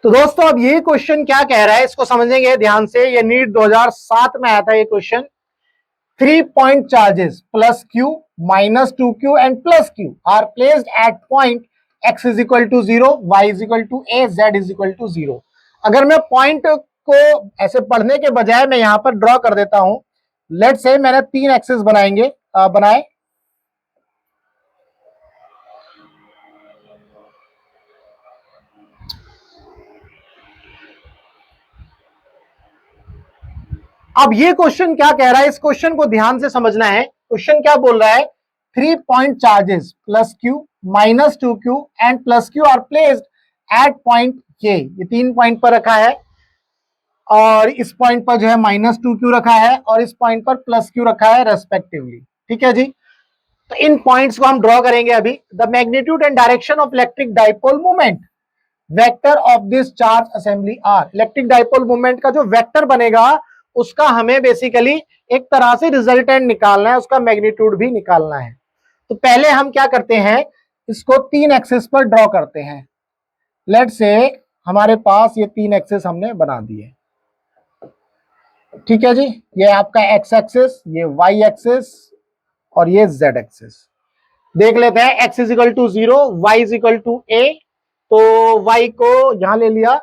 तो दोस्तों अब ये क्वेश्चन क्या कह रहा है इसको समझेंगे ध्यान से। ये नीट 2007 में आया था ये question. 3 point charges plus q minus 2q and plus q are placed at point x is equal to 0, y is equal to a, z is equal to 0। अगर मैं पॉइंट को ऐसे पढ़ने के बजाय मैं यहां पर ड्रॉ कर देता हूं। लेट्स से मैंने 3 एक्सेस बनाए। अब ये क्वेश्चन क्या कह रहा है, इस क्वेश्चन को ध्यान से समझना है। क्वेश्चन क्या बोल रहा है, 3 point charges plus Q minus 2q and plus Q R placed at point के। ये 3 पॉइंट पर रखा है और इस पॉइंट पर जो है माइनस 2q रखा है और इस पॉइंट पर प्लस क्यू रखा है रेस्पेक्टिवली। ठीक है जी। तो इन पॉइंट्स को हम ड्रॉ करेंगे अभी। The magnitude and direction of electric dipole movement vector of this charge assembly are. Electric dipole movement का जो वेक्टर बनेगा उसका हमें बेसिकली एक तरह से रिजल्टेंट निकालना है, उसका मैग्नीट्यूड भी निकालना है। तो पहले हम क्या करते हैं, इसको 3 एक्सिस पर ड्रॉ करते हैं। लेट्स से हमारे पास ये 3 एक्सिस हमने बना दिए। ठीक है जी। ये आपका एक्स एक्सिस, ये वाई एक्सिस और ये जेड एक्सिस। देख लेते हैं। X is equal to 0, y is equal to a, तो वाई को यहां ले लिया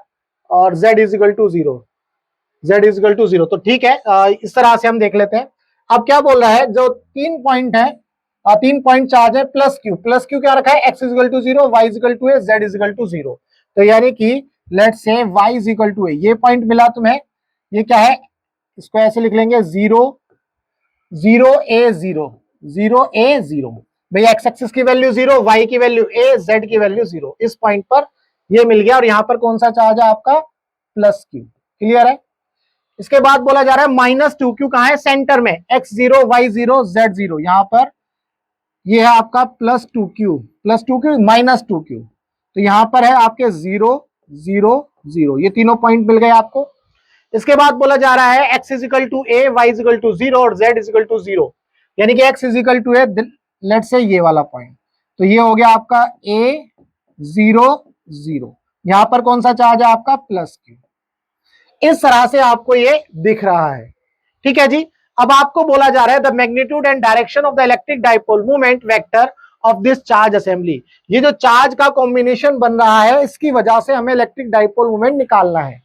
और z is equal to 0, z is equal to 0। तो ठीक है, इस तरह से हम देख लेते हैं। अब क्या बोल रहा है, जो 3 पॉइंट है, 3 पॉइंट चार्ज है प्लस क्यू क्या रखा है, x is equal to 0, y is equal to a, z is equal to 0। तो यानी कि let's say y is equal to a, ये पॉइंट मिला तुम्हें, ये क्या है, इसको ऐसे लिख लेंगे 0 0 a 0 0 a 0। भाई x एक्सिस की वैल्यू 0, y की वैल्यू a, z की वैल्यू 0। इस पॉइंट पर ये मिल गया और यहां पर कौन सा चार्ज है आपका, प्लस क्यू। क्लियर है। इसके बाद बोला जा रहा है माइनस 2q कहां है, सेंटर में, x0 y0 z0। यहां पर ये है आपका प्लस 2q माइनस 2q। तो यहां पर है आपके 0 0 0, ये तीनों पॉइंट मिल गए आपको। इसके बाद बोला जा रहा है x is equal to a, y is equal to 0 और z इज इक्वल टू 0। यानी कि x is equal to a, let's say ये वाला पॉइंट। तो ये हो गया आपका a 0 0। यहां पर कौन सा चार्ज है आपका, प्लस q। इस तरह से आपको ये दिख रहा है। ठीक है जी। अब आपको बोला जा रहा है the magnitude and direction of the electric dipole movement vector of this charge assembly. ये जो चार्ज का कॉम्बिनेशन बन रहा है इसकी वजह से हमें इलेक्ट्रिक डाइपोल मूवमेंट निकालना है।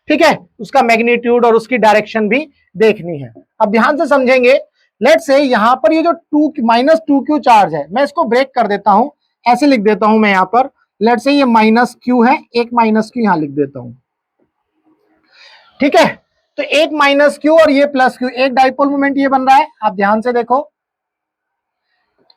ठीक है, उसका मैग्नीट्यूड और उसकी डायरेक्शन भी देखनी है। अब ध्यान से समझेंगे। लेट्स से यहां पर ये जो माइनस 2q चार्ज है, मैं इसको ब्रेक कर देता हूं, ऐसे लिख देता हूं मैं यहां पर। लेट्स से ये माइनस q है, एक माइनस q यहां लिख देता हूं। ठीक है, तो एक माइनस क्यू और ये प्लस क्यू, एक डाइपोल मोमेंट ये बन रहा है। आप ध्यान से देखो,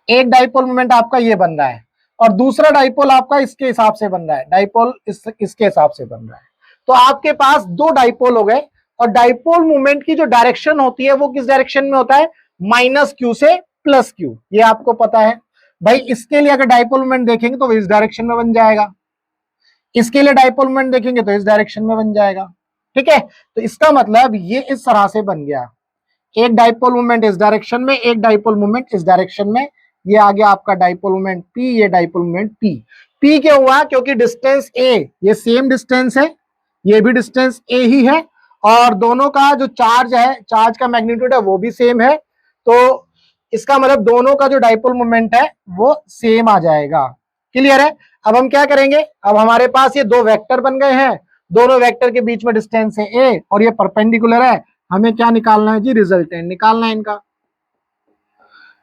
एक डाइपोल मोमेंट आपका ये बन रहा है और दूसरा डाइपोल आपका इसके हिसाब से बन रहा है, डाइपोल इसके हिसाब से बन रहा है। तो आपके पास 2 डाइपोल हो गए और डाइपोल मोमेंट की जो डायरेक्शन होती है वो किस डायरेक्शन में होता है, माइनस क्यू से प्लस क्यू। ये आपको पता है भाई। इसके लिए अगर डाइपोल मोमेंट देखेंगे तो इस डायरेक्शन में बन जाएगा, इसके लिए डाइपोल मोमेंट देखेंगे तो इस डायरेक्शन में बन जाएगा। ठीक है, तो इसका मतलब ये इस तरह से बन गया, एक डाइपोल मोमेंट इस डायरेक्शन में, एक डाइपोल मोमेंट इस डायरेक्शन में। ये आ गया आपका डाइपोल मोमेंट P, ये डाइपोल मोमेंट P। P क्या हुआ, क्योंकि डिस्टेंस A ये सेम डिस्टेंस है, ये भी डिस्टेंस A ही है और दोनों का जो चार्ज है, चार्ज का मैग्नीट्यूड है वो भी सेम है। तो इसका मतलब दोनों का जो डाइपोल मोमेंट है वो सेम आ जाएगा। क्लियर है। अब हम क्या करेंगे, अब हमारे पास ये 2 वेक्टर बन गए हैं, दोनों वेक्टर के बीच में डिस्टेंस है a और ये परपेंडिकुलर है। हमें क्या निकालना है जी, रिजल्टेंट निकालना है इनका।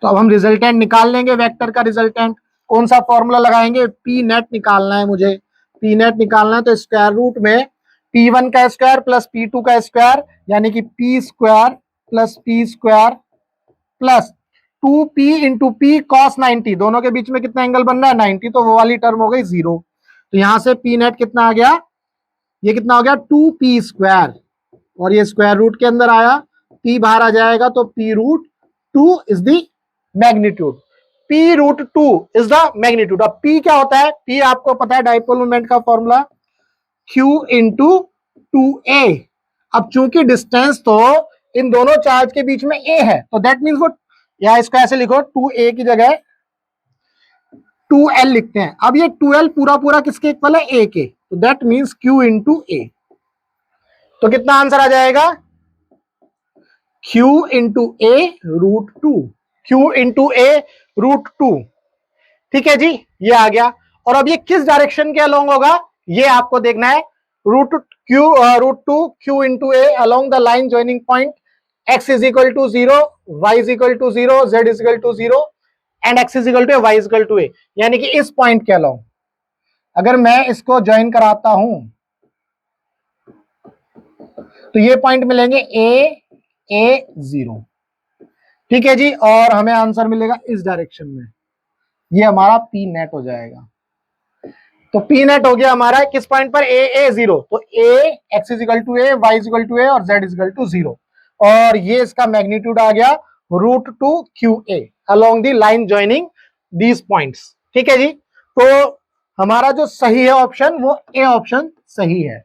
तो अब हम रिजल्टेंट निकाल लेंगे, वेक्टर का रिजल्टेंट। कौन सा फॉर्मूला लगाएंगे, पी नेट निकालना है मुझे, पी नेट निकालना है। तो स्क्वायर रूट में p1 का स्क्वायर प्लस p2 का स्क्वायर यानी कि p square plus p square plus 2p into p cos 90। दोनों के बीच में कितना एंगल बन रहा है, 90। तो वो वाली टर्म हो गई 0। तो यहां से p नेट कितना आ गया, ये कितना हो गया 2p स्क्वायर और ये स्क्वायर रूट के अंदर आया, p बाहर आ जाएगा तो p root 2 is the magnitude. p root 2 is the magnitude. अब p क्या होता है, p आपको पता है डाइपोल मोमेंट का फॉर्मूला q इंटू 2a। अब चूंकि डिस्टेंस तो इन दोनों चार्ज के बीच में a है तो दैट मीन्स वो, या इसको ऐसे लिखो 2a की जगह 2l लिखते हैं। अब ये 2l पूरा पूरा किसके इक्वल है? a के, तो दैट मीन्स q इंटू ए। तो कितना आंसर आ जाएगा? q इंटू ए रूट टू, q इंटू ए रूट टू। ठीक है जी, ये आ गया। और अब ये किस डायरेक्शन के अलोंग होगा ये आपको देखना है। Root two q into a along the line joining point x is equal to 0, y is equal to 0, z is equal to 0 and x is equal to y is equal to a, यानी कि इस point के along अगर मैं इसको join कराता हूं तो ये पॉइंट मिलेंगे a 0। ठीक है जी, और हमें आंसर मिलेगा इस डायरेक्शन में, ये हमारा पी नेट हो जाएगा। तो पी नेट हो गया हमारा किस पॉइंट पर? ए 0। तो a x is equal to a, y is equal to a और जेड इज इक्वल टू 0। और ये इसका मैग्नीट्यूड आ गया root two q a along the line joining these points. ठीक है जी, तो हमारा जो सही है ऑप्शन वो ए ऑप्शन सही है।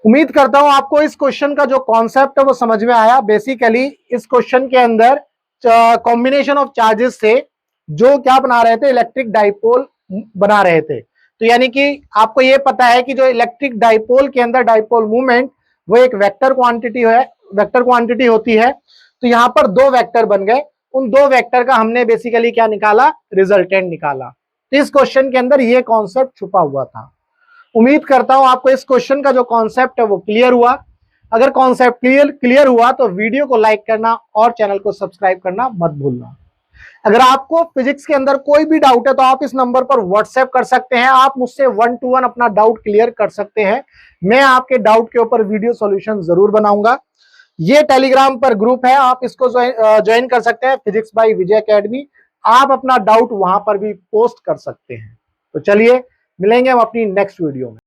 उम्मीद करता हूं आपको इस क्वेश्चन का जो कॉन्सेप्ट है वो समझ में आया। बेसिकली इस क्वेश्चन के अंदर कॉम्बिनेशन ऑफ चार्जेस से जो क्या बना रहे थे? इलेक्ट्रिक डाइपोल बना रहे थे। तो यानी कि आपको ये पता है कि जो इलेक्ट्रिक डाइपोल के अंदर डाइपोल मूवमेंट वो एक वेक्टर क्वांटिटी है, वेक्टर क्वांटिटी होती है। तो यहां पर दो वेक्टर बन गए, उन दो वेक्टर का हमने बेसिकली क्या निकाला? रिजल्टेंट निकाला। तो इस क्वेश्चन के अंदर ये कॉन्सेप्ट छुपा हुआ था। उम्मीद करता हूं आपको इस क्वेश्चन का जो कॉन्सेप्ट है वो क्लियर हुआ। अगर कॉन्सेप्ट क्लियर हुआ तो वीडियो को लाइक करना और चैनल को सब्सक्राइब करना मत भूलना। अगर आपको फिजिक्स के अंदर कोई भी डाउट है तो आप इस नंबर पर व्हाट्सएप कर सकते हैं, आप मुझसे 1 to 1 अपना डाउट क्लियर कर सकते हैं। मैं आपके डाउट के ऊपर वीडियो सॉल्यूशन जरूर बनाऊंगा। ये टेलीग्राम पर ग्रुप है, आप इसको ज्वाइन कर सकते हैं, फिजिक्स बाय विजय एकेडमी। आप अपना डाउट वहां पर भी पोस्ट कर सकते हैं। तो चलिए मिलेंगे हम अपनी नेक्स्ट वीडियो में।